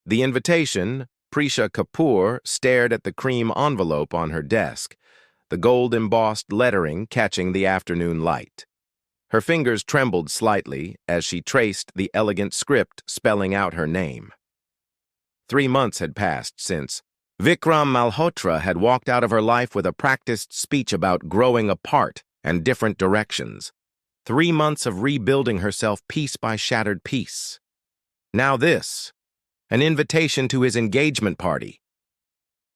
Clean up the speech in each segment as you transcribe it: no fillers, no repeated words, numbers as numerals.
The invitation, Prisha Kapoor stared at the cream envelope on her desk, the gold-embossed lettering catching the afternoon light. Her fingers trembled slightly as she traced the elegant script spelling out her name. 3 months had passed since Vikram Malhotra had walked out of her life with a practiced speech about growing apart and different directions. 3 months of rebuilding herself piece by shattered piece. Now this, an invitation to his engagement party.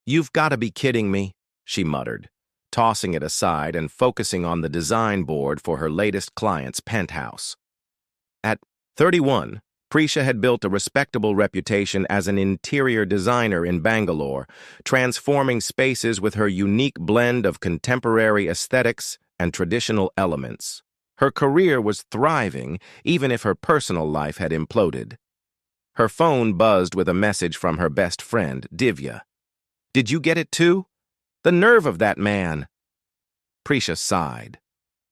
"You've got to be kidding me," she muttered, tossing it aside and focusing on the design board for her latest client's penthouse. At 31, Prisha had built a respectable reputation as an interior designer in Bangalore, transforming spaces with her unique blend of contemporary aesthetics and traditional elements. Her career was thriving, even if her personal life had imploded. Her phone buzzed with a message from her best friend, Divya. "Did you get it too? The nerve of that man!" Prisha sighed.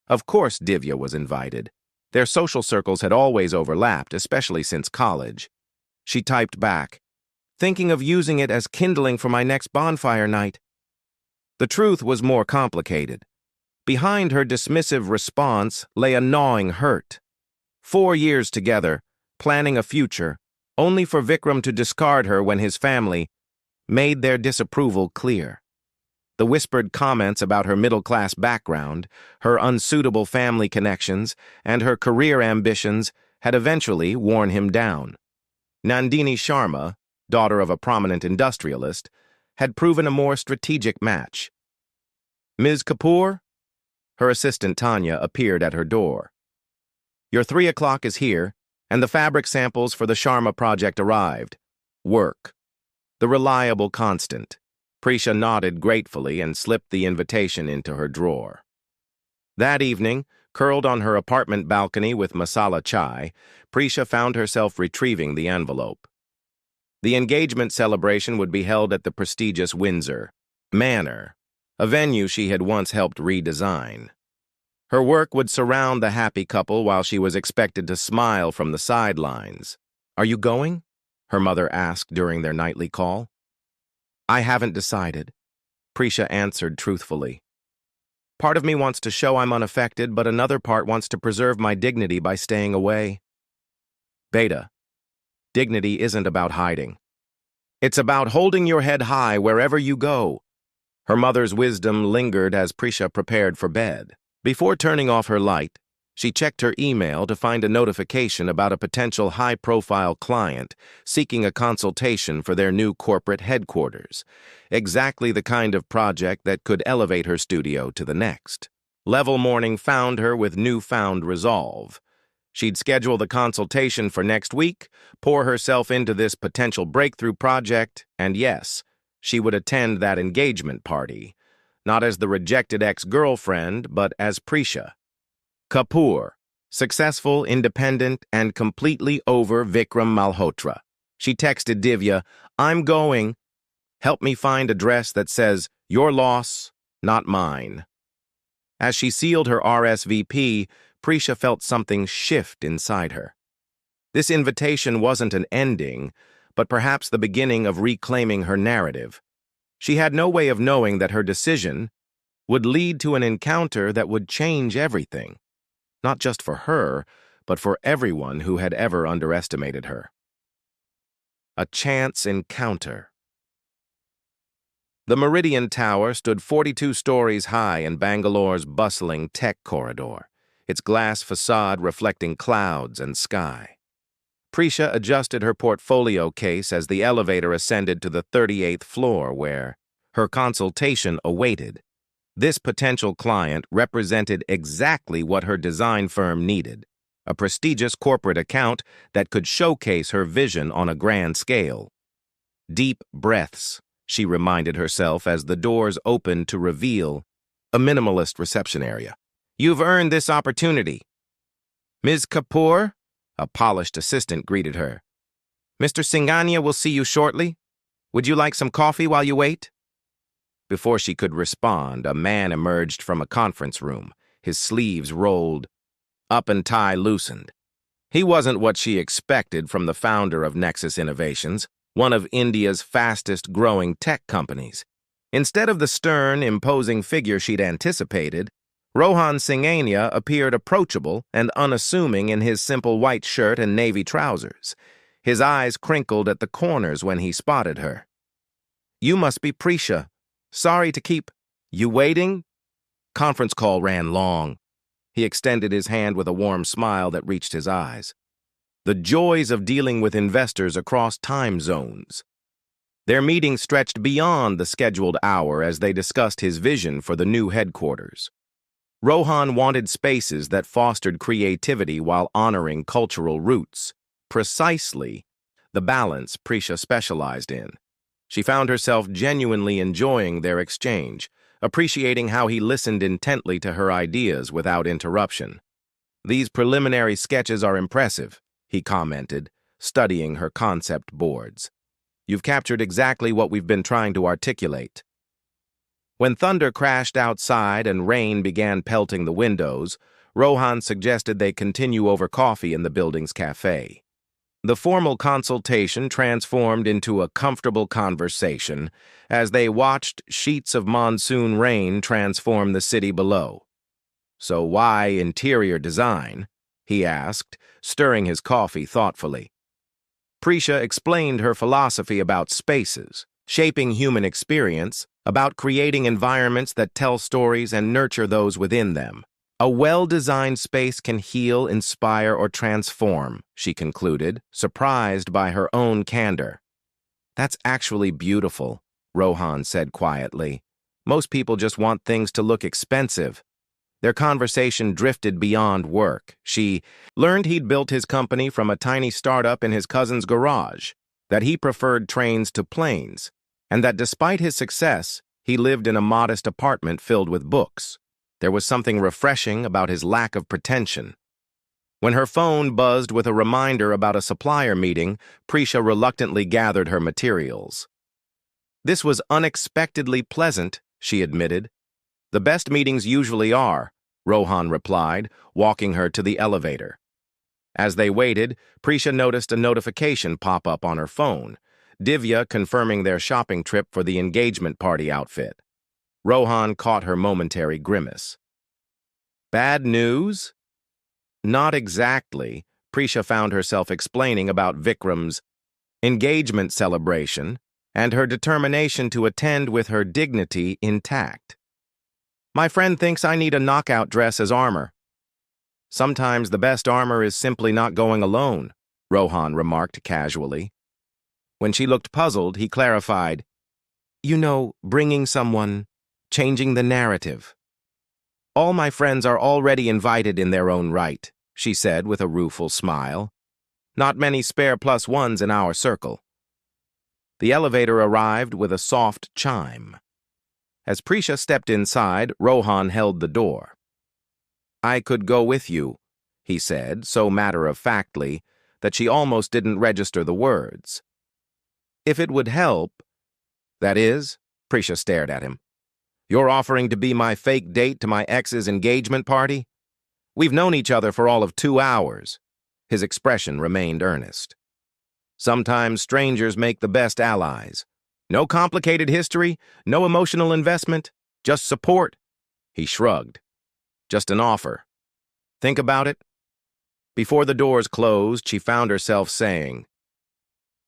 Of course Divya was invited. Their social circles had always overlapped, especially since college. She typed back, "Thinking of using it as kindling for my next bonfire night." The truth was more complicated. Behind her dismissive response lay a gnawing hurt. 4 years together, planning a future, only for Vikram to discard her when his family made their disapproval clear. The whispered comments about her middle-class background, her unsuitable family connections, and her career ambitions had eventually worn him down. Nandini Sharma, daughter of a prominent industrialist, had proven a more strategic match. "Ms. Kapoor?" Her assistant Tanya appeared at her door. "Your 3 o'clock is here, and the fabric samples for the Sharma project arrived. Work." The reliable constant. Prisha nodded gratefully and slipped the invitation into her drawer. That evening, curled on her apartment balcony with masala chai, Prisha found herself retrieving the envelope. The engagement celebration would be held at the prestigious Windsor Manor, a venue she had once helped redesign. Her work would surround the happy couple while she was expected to smile from the sidelines. "Are you going?" her mother asked during their nightly call. "I haven't decided," Prisha answered truthfully. "Part of me wants to show I'm unaffected, but another part wants to preserve my dignity by staying away." Beta, dignity isn't about hiding. It's about holding your head high wherever you go. Her mother's wisdom lingered as Prisha prepared for bed. Before turning off her light, she checked her email to find a notification about a potential high-profile client seeking a consultation for their new corporate headquarters, exactly the kind of project that could elevate her studio to the next. Level morning found her with newfound resolve. She'd schedule the consultation for next week, pour herself into this potential breakthrough project, and yes, she would attend that engagement party, not as the rejected ex-girlfriend, but as Prisha Kapoor, successful, independent, and completely over Vikram Malhotra. She texted Divya, "I'm going. Help me find a dress that says, 'Your loss, not mine.'" As she sealed her RSVP, Prisha felt something shift inside her. This invitation wasn't an ending, but perhaps the beginning of reclaiming her narrative. She had no way of knowing that her decision would lead to an encounter that would change everything. Not just for her, but for everyone who had ever underestimated her. A chance encounter. The Meridian Tower stood 42 stories high in Bangalore's bustling tech corridor, its glass facade reflecting clouds and sky. Prisha adjusted her portfolio case as the elevator ascended to the 38th floor where her consultation awaited. This potential client represented exactly what her design firm needed, a prestigious corporate account that could showcase her vision on a grand scale. Deep breaths, she reminded herself as the doors opened to reveal a minimalist reception area. "You've earned this opportunity." "Ms. Kapoor," a polished assistant greeted her. "Mr. Singhania will see you shortly. Would you like some coffee while you wait?" Before she could respond, a man emerged from a conference room, his sleeves rolled up and tie loosened. He wasn't what she expected from the founder of Nexus Innovations, one of India's fastest-growing tech companies. Instead of the stern, imposing figure she'd anticipated, Rohan Singhania appeared approachable and unassuming in his simple white shirt and navy trousers. His eyes crinkled at the corners when he spotted her. "You must be Prisha. Sorry to keep you waiting?" Conference call ran long. He extended his hand with a warm smile that reached his eyes. The joys of dealing with investors across time zones. Their meeting stretched beyond the scheduled hour as they discussed his vision for the new headquarters. Rohan wanted spaces that fostered creativity while honoring cultural roots. Precisely the balance Prisha specialized in. She found herself genuinely enjoying their exchange, appreciating how he listened intently to her ideas without interruption. "These preliminary sketches are impressive," he commented, studying her concept boards. "You've captured exactly what we've been trying to articulate." When thunder crashed outside and rain began pelting the windows, Rohan suggested they continue over coffee in the building's cafe. The formal consultation transformed into a comfortable conversation as they watched sheets of monsoon rain transform the city below. "So why interior design?" he asked, stirring his coffee thoughtfully. Prisha explained her philosophy about spaces, shaping human experience, about creating environments that tell stories and nurture those within them. "A well-designed space can heal, inspire, or transform," she concluded, surprised by her own candor. "That's actually beautiful," Rohan said quietly. "Most people just want things to look expensive." Their conversation drifted beyond work. She learned he'd built his company from a tiny startup in his cousin's garage, that he preferred trains to planes, and that despite his success, he lived in a modest apartment filled with books. There was something refreshing about his lack of pretension. When her phone buzzed with a reminder about a supplier meeting, Prisha reluctantly gathered her materials. "This was unexpectedly pleasant," she admitted. "The best meetings usually are," Rohan replied, walking her to the elevator. As they waited, Prisha noticed a notification pop up on her phone, Divya confirming their shopping trip for the engagement party outfit. Rohan caught her momentary grimace. "Bad news?" "Not exactly." Prisha found herself explaining about Vikram's engagement celebration and her determination to attend with her dignity intact. "My friend thinks I need a knockout dress as armor." "Sometimes the best armor is simply not going alone," Rohan remarked casually. When she looked puzzled, he clarified, "You know, bringing someone, changing the narrative." "All my friends are already invited in their own right," she said with a rueful smile. "Not many spare plus ones in our circle." The elevator arrived with a soft chime. As Prisha stepped inside, Rohan held the door. "I could go with you," he said, so matter-of-factly that she almost didn't register the words. "If it would help." "That is?" Prisha stared at him. "You're offering to be my fake date to my ex's engagement party? We've known each other for all of 2 hours." His expression remained earnest. "Sometimes strangers make the best allies. No complicated history, no emotional investment, just support." He shrugged. "Just an offer. Think about it." Before the doors closed, she found herself saying,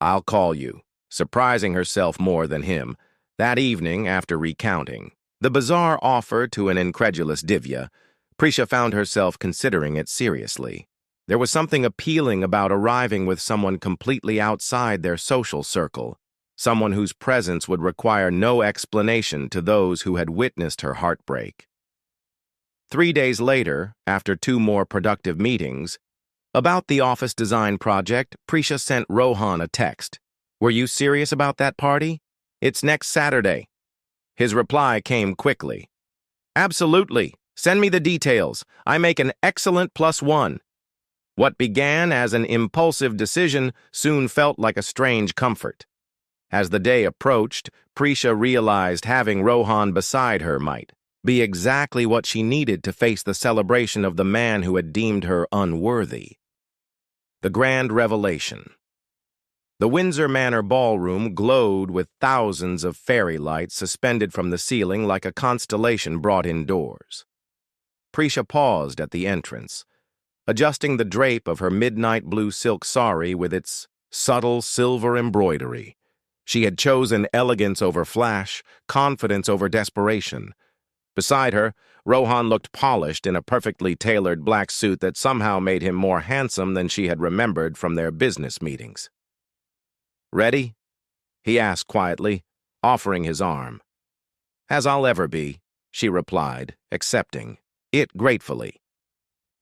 "I'll call you," surprising herself more than him. That evening, after recounting the bizarre offer to an incredulous Divya, Prisha found herself considering it seriously. There was something appealing about arriving with someone completely outside their social circle, someone whose presence would require no explanation to those who had witnessed her heartbreak. 3 days later, after 2 more productive meetings, about the office design project, Prisha sent Rohan a text. "Were you serious about that party? It's next Saturday." His reply came quickly. "Absolutely. Send me the details. I make an excellent +1. What began as an impulsive decision soon felt like a strange comfort. As the day approached, Prisha realized having Rohan beside her might be exactly what she needed to face the celebration of the man who had deemed her unworthy. The grand revelation. The Windsor Manor ballroom glowed with thousands of fairy lights suspended from the ceiling like a constellation brought indoors. Prisha paused at the entrance, adjusting the drape of her midnight blue silk sari with its subtle silver embroidery. She had chosen elegance over flash, confidence over desperation. Beside her, Rohan looked polished in a perfectly tailored black suit that somehow made him more handsome than she had remembered from their business meetings. "Ready?" he asked quietly, offering his arm. "As I'll ever be," she replied, accepting it gratefully.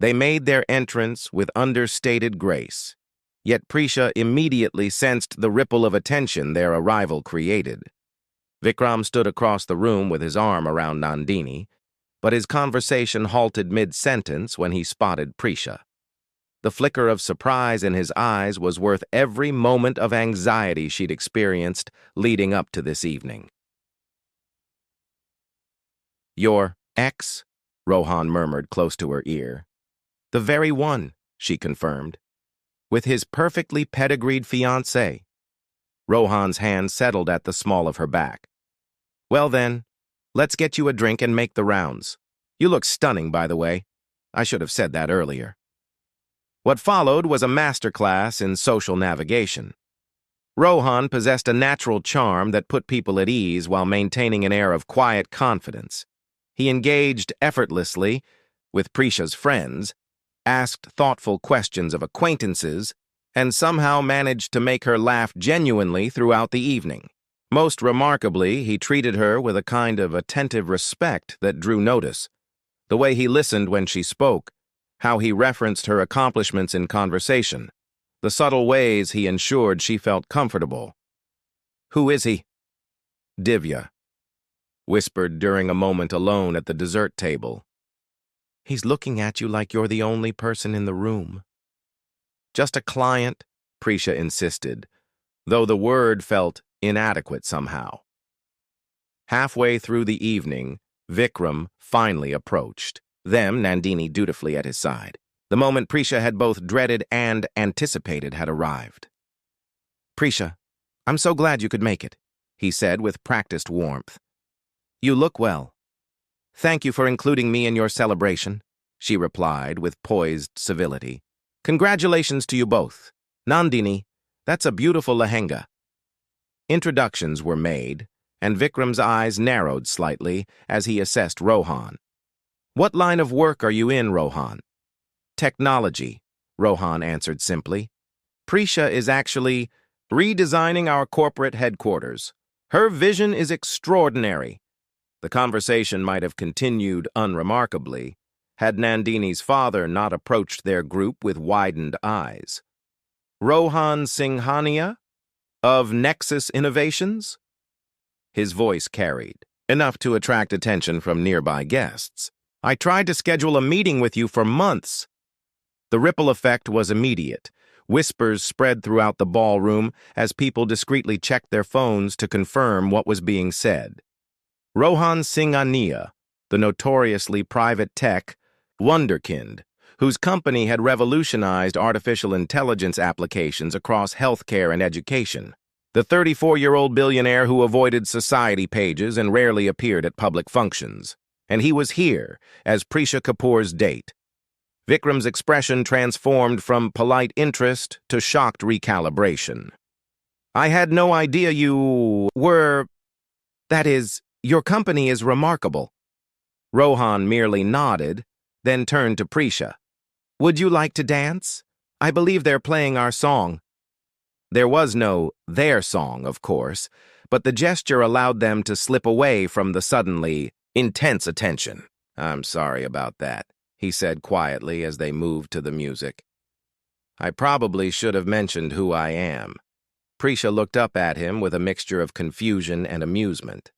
They made their entrance with understated grace, yet Prisha immediately sensed the ripple of attention their arrival created. Vikram stood across the room with his arm around Nandini, but his conversation halted mid-sentence when he spotted Prisha. The flicker of surprise in his eyes was worth every moment of anxiety she'd experienced leading up to this evening. "Your ex?" Rohan murmured close to her ear. "The very one," she confirmed. "With his perfectly pedigreed fiancée." Rohan's hand settled at the small of her back. "Well then, let's get you a drink and make the rounds. You look stunning, by the way. I should have said that earlier." What followed was a masterclass in social navigation. Rohan possessed a natural charm that put people at ease while maintaining an air of quiet confidence. He engaged effortlessly with Prisha's friends, asked thoughtful questions of acquaintances, and somehow managed to make her laugh genuinely throughout the evening. Most remarkably, he treated her with a kind of attentive respect that drew notice. The way he listened when she spoke, how he referenced her accomplishments in conversation, the subtle ways he ensured she felt comfortable. "Who is he?" "Divya," whispered during a moment alone at the dessert table. "He's looking at you like you're the only person in the room." "Just a client," Prisha insisted, though the word felt inadequate somehow. Halfway through the evening, Vikram finally approached, them Nandini dutifully at his side. The moment Prisha had both dreaded and anticipated had arrived. "Prisha, I'm so glad you could make it," he said with practiced warmth. "You look well." "Thank you for including me in your celebration," she replied with poised civility. "Congratulations to you both. Nandini, that's a beautiful lehenga." Introductions were made, and Vikram's eyes narrowed slightly as he assessed Rohan. "What line of work are you in, Rohan?" "Technology," Rohan answered simply. "Prisha is actually redesigning our corporate headquarters. Her vision is extraordinary." The conversation might have continued unremarkably had Nandini's father not approached their group with widened eyes. "Rohan Singhania? Of Nexus Innovations?" His voice carried, enough to attract attention from nearby guests. "I tried to schedule a meeting with you for months." The ripple effect was immediate. Whispers spread throughout the ballroom as people discreetly checked their phones to confirm what was being said. Rohan Singhania, the notoriously private tech wunderkind, whose company had revolutionized artificial intelligence applications across healthcare and education. The 34-year-old billionaire who avoided society pages and rarely appeared at public functions. And he was here as Prisha Kapoor's date. Vikram's expression transformed from polite interest to shocked recalibration. "I had no idea you were... That is, your company is remarkable." Rohan merely nodded, then turned to Prisha. "Would you like to dance? I believe they're playing our song." There was no their song, of course, but the gesture allowed them to slip away from the suddenly intense attention. "I'm sorry about that," he said quietly as they moved to the music. "I probably should have mentioned who I am." Prisha looked up at him with a mixture of confusion and amusement.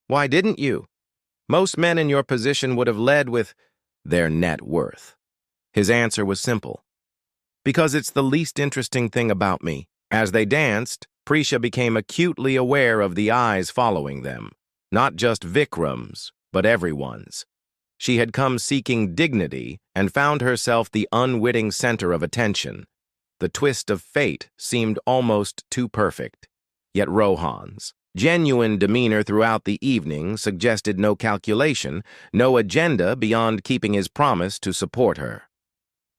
"Why didn't you? Most men in your position would have led with their net worth." His answer was simple. "Because it's the least interesting thing about me." As they danced, Prisha became acutely aware of the eyes following them, not just Vikram's, but everyone's. She had come seeking dignity and found herself the unwitting center of attention. The twist of fate seemed almost too perfect. Yet Rohan's genuine demeanor throughout the evening suggested no calculation, no agenda beyond keeping his promise to support her.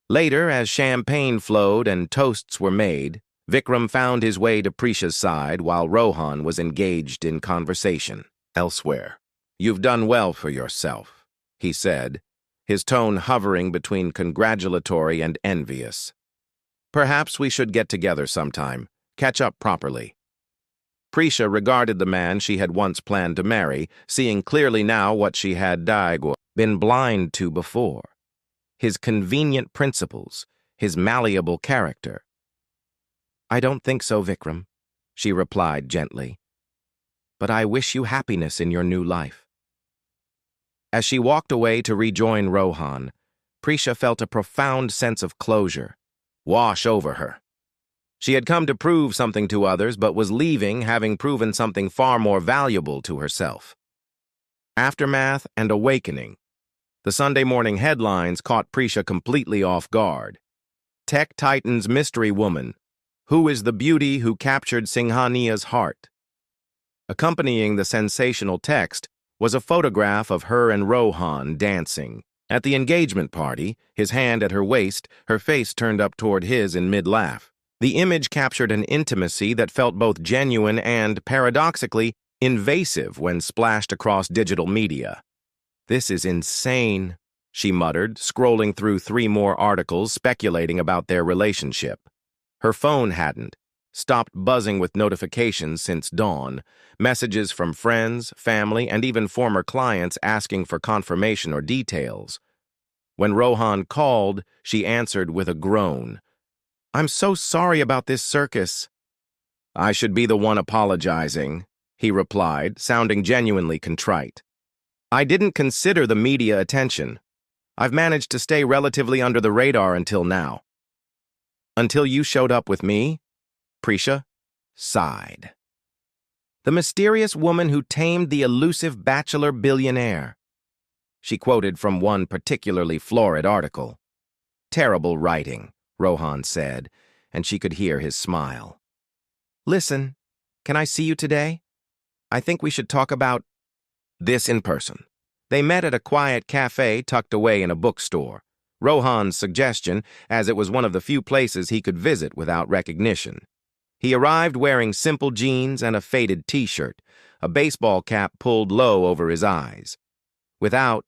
Later, as champagne flowed and toasts were made, Vikram found his way to Prisha's side while Rohan was engaged in conversation. Elsewhere, "You've done well for yourself," he said, his tone hovering between congratulatory and envious. "Perhaps we should get together sometime, catch up properly." Prisha regarded the man she had once planned to marry, seeing clearly now what she had been blind to before. His convenient principles, his malleable character. "I don't think so, Vikram," she replied gently. "But I wish you happiness in your new life." As she walked away to rejoin Rohan, Prisha felt a profound sense of closure wash over her. She had come to prove something to others, but was leaving having proven something far more valuable to herself. Aftermath and awakening. The Sunday morning headlines caught Prisha completely off guard. Tech Titan's mystery woman. Who is the beauty who captured Singhania's heart? Accompanying the sensational text was a photograph of her and Rohan dancing. At the engagement party, his hand at her waist, her face turned up toward his in mid-laugh. The image captured an intimacy that felt both genuine and, paradoxically, invasive when splashed across digital media. "This is insane," she muttered, scrolling through 3 more articles speculating about their relationship. Her phone hadn't stopped buzzing with notifications since dawn, messages from friends, family, and even former clients asking for confirmation or details. When Rohan called, she answered with a groan. "I'm so sorry about this circus." "I should be the one apologizing," he replied, sounding genuinely contrite. "I didn't consider the media attention. I've managed to stay relatively under the radar until now." "Until you showed up with me?" Prisha sighed. "The mysterious woman who tamed the elusive bachelor billionaire." She quoted from one particularly florid article. "Terrible writing," Rohan said, and she could hear his smile. "Listen, can I see you today? I think we should talk about this in person." They met at a quiet cafe tucked away in a bookstore. Rohan's suggestion, as it was one of the few places he could visit without recognition. He arrived wearing simple jeans and a faded t-shirt, a baseball cap pulled low over his eyes. Without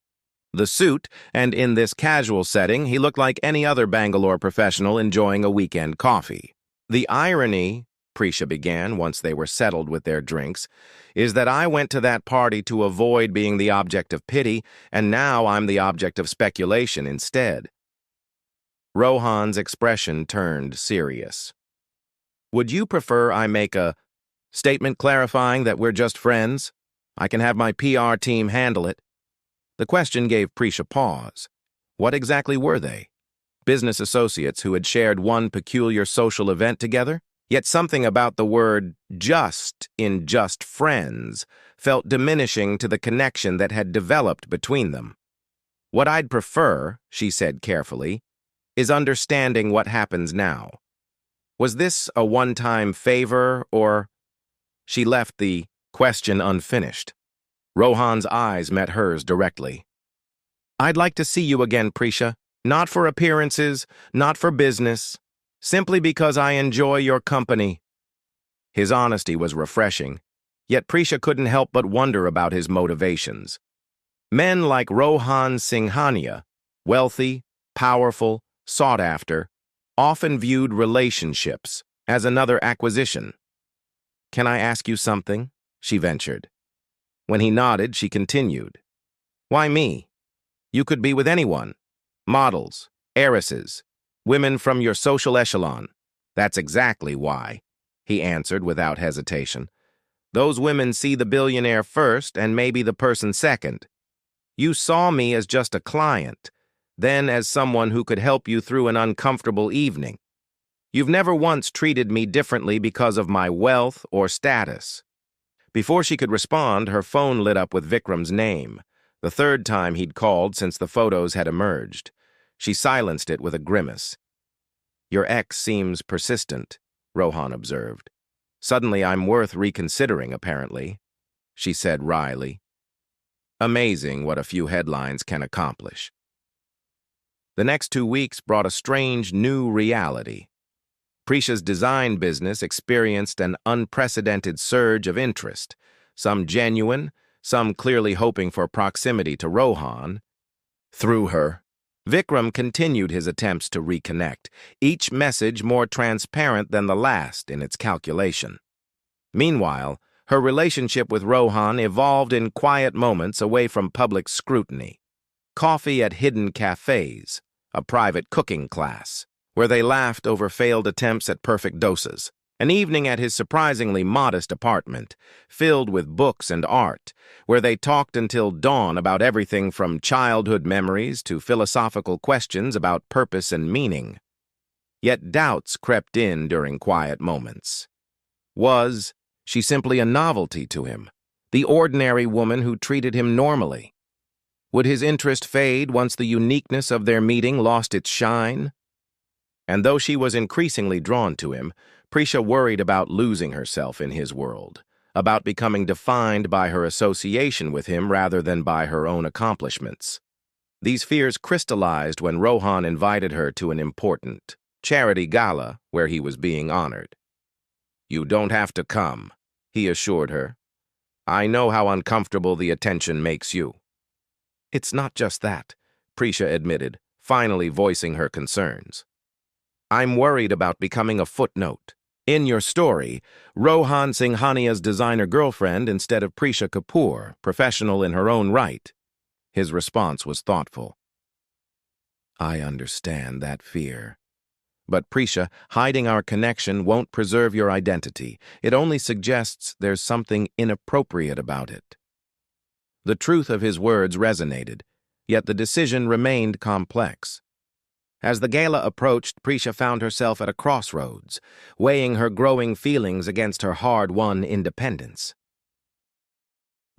the suit, and in this casual setting, he looked like any other Bangalore professional enjoying a weekend coffee. "The irony," Prisha began once they were settled with their drinks, "is that I went to that party to avoid being the object of pity, and now I'm the object of speculation instead." Rohan's expression turned serious. "Would you prefer I make a statement clarifying that we're just friends? I can have my PR team handle it." The question gave Prisha pause. What exactly were they? Business associates who had shared one peculiar social event together? Yet something about the word "just" in "just friends" felt diminishing to the connection that had developed between them. "What I'd prefer," she said carefully, "is understanding what happens now. Was this a one-time favor, or—" She left the question unfinished. Rohan's eyes met hers directly. "I'd like to see you again, Prisha. Not for appearances, not for business. Simply because I enjoy your company." His honesty was refreshing, yet Prisha couldn't help but wonder about his motivations. Men like Rohan Singhania, wealthy, powerful, sought after, often viewed relationships as another acquisition. "Can I ask you something?" she ventured. When he nodded, she continued. "Why me? You could be with anyone. Models, heiresses, women from your social echelon." "That's exactly why," he answered without hesitation. "Those women see the billionaire first and maybe the person second. You saw me as just a client, then as someone who could help you through an uncomfortable evening. You've never once treated me differently because of my wealth or status." Before she could respond, her phone lit up with Vikram's name, the 3rd time he'd called since the photos had emerged. She silenced it with a grimace. Your ex seems persistent, Rohan observed. Suddenly I'm worth reconsidering, apparently, she said wryly. Amazing what a few headlines can accomplish. The next 2 weeks brought a strange new reality. Prisha's design business experienced an unprecedented surge of interest, some genuine, some clearly hoping for proximity to Rohan. Through her, Vikram continued his attempts to reconnect, each message more transparent than the last in its calculation. Meanwhile, her relationship with Rohan evolved in quiet moments away from public scrutiny. Coffee at hidden cafes, a private cooking class, where they laughed over failed attempts at perfect doses, an evening at his surprisingly modest apartment, filled with books and art, where they talked until dawn about everything from childhood memories to philosophical questions about purpose and meaning. Yet doubts crept in during quiet moments. Was she simply a novelty to him, the ordinary woman who treated him normally? Would his interest fade once the uniqueness of their meeting lost its shine? And though she was increasingly drawn to him, Prisha worried about losing herself in his world, about becoming defined by her association with him rather than by her own accomplishments. These fears crystallized when Rohan invited her to an important charity gala where he was being honored. "You don't have to come," he assured her. "I know how uncomfortable the attention makes you." "It's not just that," Prisha admitted, finally voicing her concerns. "I'm worried about becoming a footnote. In your story, Rohan Singhania's designer girlfriend instead of Prisha Kapoor, professional in her own right." His response was thoughtful. "I understand that fear. But Prisha, hiding our connection won't preserve your identity. It only suggests there's something inappropriate about it." The truth of his words resonated, yet the decision remained complex. As the gala approached, Prisha found herself at a crossroads, weighing her growing feelings against her hard-won independence.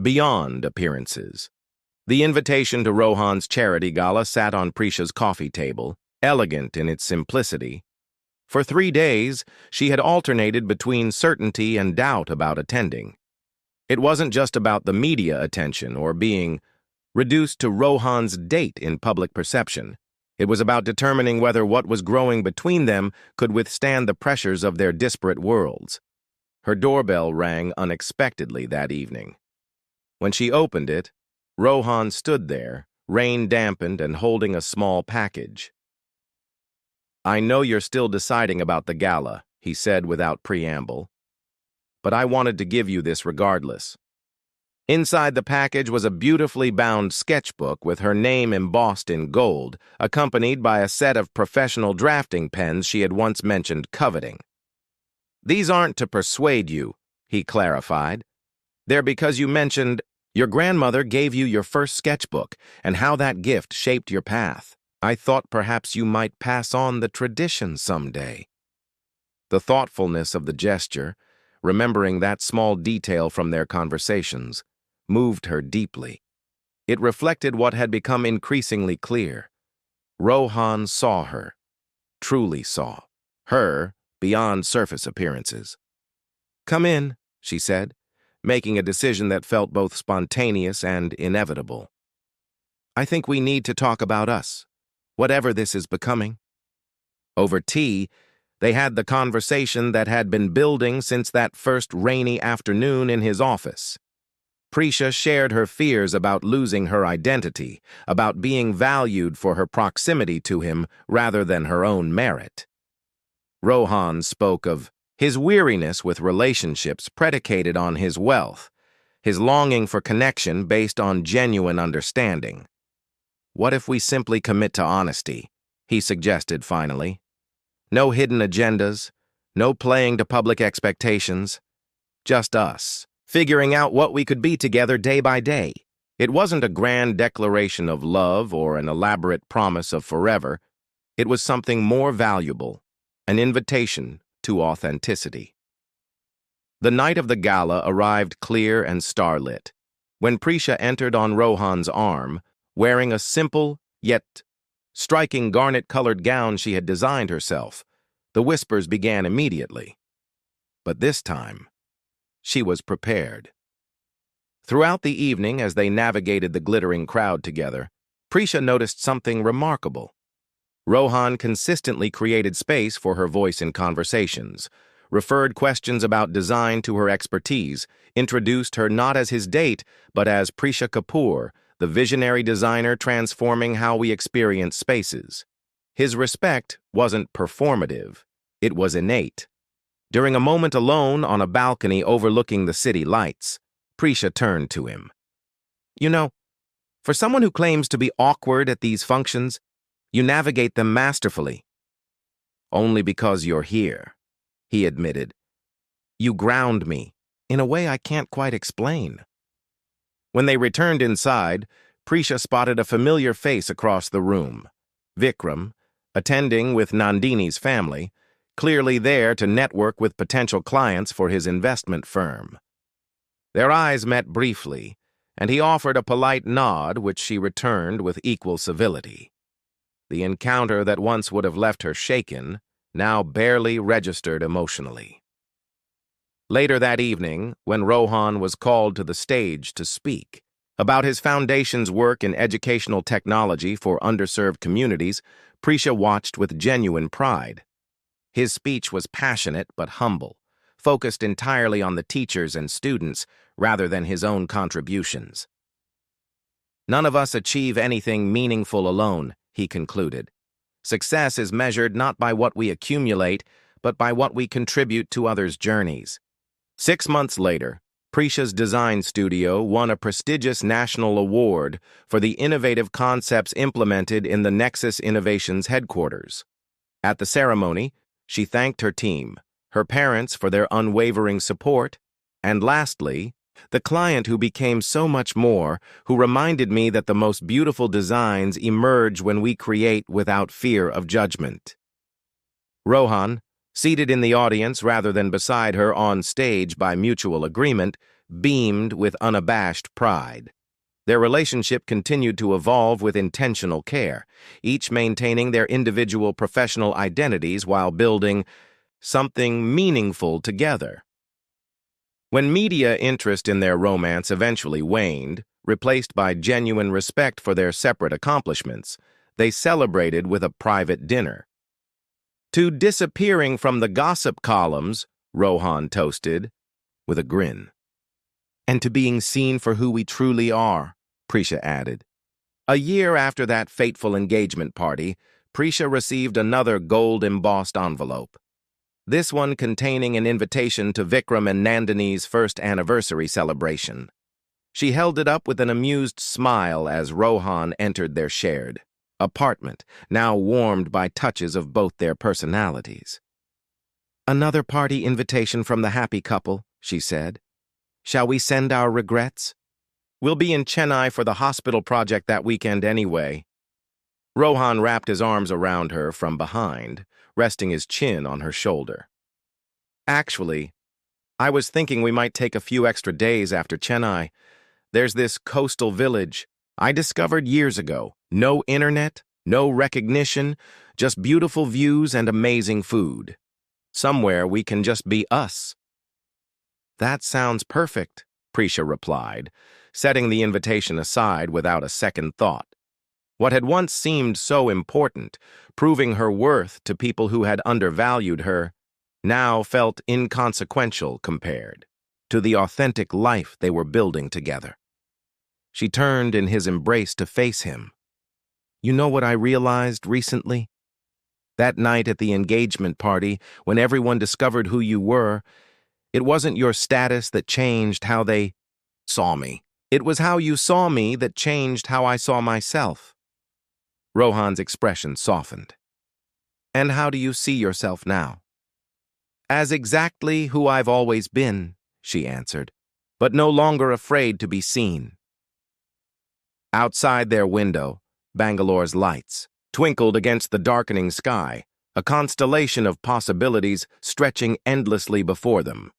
Beyond appearances. The invitation to Rohan's charity gala sat on Prisha's coffee table, elegant in its simplicity. For 3 days, she had alternated between certainty and doubt about attending. It wasn't just about the media attention or being reduced to Rohan's date in public perception. It was about determining whether what was growing between them could withstand the pressures of their disparate worlds. Her doorbell rang unexpectedly that evening. When she opened it, Rohan stood there, rain-dampened and holding a small package. "I know you're still deciding about the gala," he said without preamble, "but I wanted to give you this regardless." Inside the package was a beautifully bound sketchbook with her name embossed in gold, accompanied by a set of professional drafting pens she had once mentioned coveting. "These aren't to persuade you," he clarified. "They're because you mentioned your grandmother gave you your first sketchbook and how that gift shaped your path. I thought perhaps you might pass on the tradition someday." The thoughtfulness of the gesture, remembering that small detail from their conversations, moved her deeply. It reflected what had become increasingly clear. Rohan saw her, truly saw her beyond surface appearances. "Come in," she said, making a decision that felt both spontaneous and inevitable. "I think we need to talk about us, whatever this is becoming." Over tea, they had the conversation that had been building since that first rainy afternoon in his office. Prisha shared her fears about losing her identity, about being valued for her proximity to him rather than her own merit. Rohan spoke of his weariness with relationships predicated on his wealth, his longing for connection based on genuine understanding. "What if we simply commit to honesty?" he suggested finally. "No hidden agendas, no playing to public expectations, just us, figuring out what we could be together day by day." It wasn't a grand declaration of love or an elaborate promise of forever. It was something more valuable, an invitation to authenticity. The night of the gala arrived clear and starlit. When Prisha entered on Rohan's arm, wearing a simple, yet striking garnet-colored gown she had designed herself, The whispers began immediately. But this time, she was prepared. Throughout the evening, as they navigated the glittering crowd together, Prisha noticed something remarkable. Rohan consistently created space for her voice in conversations, referred questions about design to her expertise, introduced her not as his date, but as Prisha Kapoor, the visionary designer transforming how we experience spaces. His respect wasn't performative, it was innate. During a moment alone on a balcony overlooking the city lights, Prisha turned to him. You know, for someone who claims to be awkward at these functions, you navigate them masterfully. Only because you're here, he admitted. You ground me in a way I can't quite explain. When they returned inside, Prisha spotted a familiar face across the room. Vikram, attending with Nandini's family, clearly there to network with potential clients for his investment firm. Their eyes met briefly, and he offered a polite nod, which she returned with equal civility. The encounter that once would have left her shaken now barely registered emotionally. Later that evening, when Rohan was called to the stage to speak about his foundation's work in educational technology for underserved communities, Prisha watched with genuine pride. His speech was passionate but humble, focused entirely on the teachers and students rather than his own contributions. None of us achieve anything meaningful alone, he concluded. Success is measured not by what we accumulate, but by what we contribute to others' journeys. 6 months later, Prisha's design studio won a prestigious national award for the innovative concepts implemented in the Nexus Innovations headquarters. At the ceremony, she thanked her team, her parents for their unwavering support, and lastly, the client who became so much more, who reminded me that the most beautiful designs emerge when we create without fear of judgment. Rohan, seated in the audience rather than beside her on stage by mutual agreement, beamed with unabashed pride. Their relationship continued to evolve with intentional care, each maintaining their individual professional identities while building something meaningful together. When media interest in their romance eventually waned, replaced by genuine respect for their separate accomplishments, they celebrated with a private dinner. To disappearing from the gossip columns, Rohan toasted, with a grin. And to being seen for who we truly are, Prisha added. A year after that fateful engagement party, Prisha received another gold-embossed envelope. This one containing an invitation to Vikram and Nandini's first anniversary celebration. She held it up with an amused smile as Rohan entered their shared apartment, now warmed by touches of both their personalities. Another party invitation from the happy couple, she said. Shall we send our regrets? We'll be in Chennai for the hospital project that weekend anyway. Rohan wrapped his arms around her from behind, resting his chin on her shoulder. Actually, I was thinking we might take a few extra days after Chennai. There's this coastal village I discovered years ago. No internet, no recognition, just beautiful views and amazing food. Somewhere we can just be us. That sounds perfect, Prisha replied, setting the invitation aside without a second thought. What had once seemed so important, proving her worth to people who had undervalued her, now felt inconsequential compared to the authentic life they were building together. She turned in his embrace to face him. You know what I realized recently? That night at the engagement party, when everyone discovered who you were, it wasn't your status that changed how they saw me. It was how you saw me that changed how I saw myself. Rohan's expression softened. And how do you see yourself now? As exactly who I've always been, she answered, but no longer afraid to be seen. Outside their window, Bangalore's lights twinkled against the darkening sky, a constellation of possibilities stretching endlessly before them.